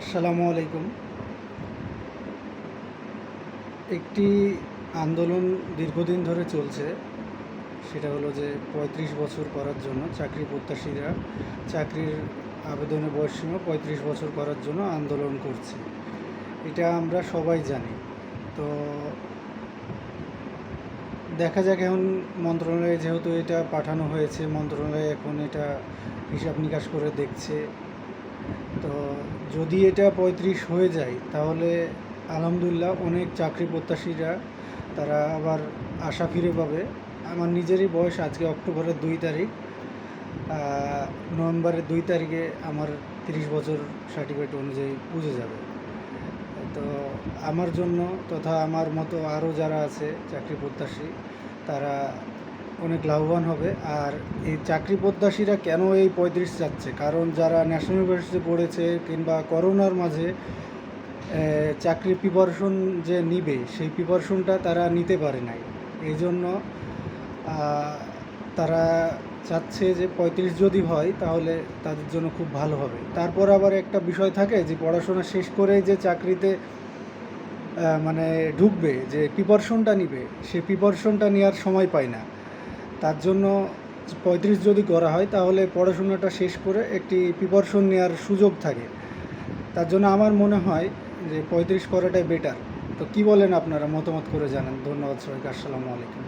আসসালামু আলাইকুম। একটি আন্দোলন দীর্ঘদিন ধরে চলছে। সেটা হলো যে ৩৫ বছর করার জন্য চাকরি প্রত্যাশীরা চাকরির আবেদনের বয়সসীমা ৩৫ বছর করার জন্য আন্দোলন করছে। এটা আমরা সবাই জানি। তো দেখা যাক এখন মন্ত্রণালয়ে যেহেতু এটা পাঠানো হয়েছে, মন্ত্রণালয় এখন এটা হিসাব নিকাশ করে দেখছে। তো যদি এটা ৩৫ হয়ে যায় তাহলে আলহামদুলিল্লাহ অনেক চাকরি প্রত্যাশীরা তারা আবার আশা ফিরে পাবে। আমার নিজেরই বয়স আজকে অক্টোবরের 2 তারিখ, নভেম্বরের 2 তারিখে আমার 30 বছর সার্টিফিকেট অনুযায়ী পুজো যাবে। তো আমার জন্য তথা আমার মতো আরও যারা আছে চাকরি প্রত্যাশী তারা অনেক লাভবান হবে। আর এই চাকরি প্রত্যাশীরা কেন এই 35 চাচ্ছে, কারণ যারা ন্যাশনাল ইউনিভার্সিটি পড়েছে কিংবা করোনার মাঝে চাকরির প্রিপারেশন যে নিবে সেই প্রিপারেশনটা তারা নিতে পারে নাই। এই জন্য তারা চাচ্ছে যে 35 যদি হয় তাহলে তাদের জন্য খুব ভালো হবে। তারপর আবার একটা বিষয় থাকে যে পড়াশোনা শেষ করে যে চাকরিতে মানে ঢুকবে, যে প্রিপারেশনটা নিবে সেই প্রিপারেশনটা নেওয়ার সময় পায় না। তার জন্য 35 যদি করা হয় তাহলে পড়াশোনাটা শেষ করে একটি প্রিপারেশন নেওয়ার সুযোগ থাকে। তার জন্য আমার মনে হয় যে 35 করাটাই বেটার। তো কি বলেন আপনারা, মতামত করে জানান। ধন্যবাদ সবাইকে। আসসালামু আলাইকুম।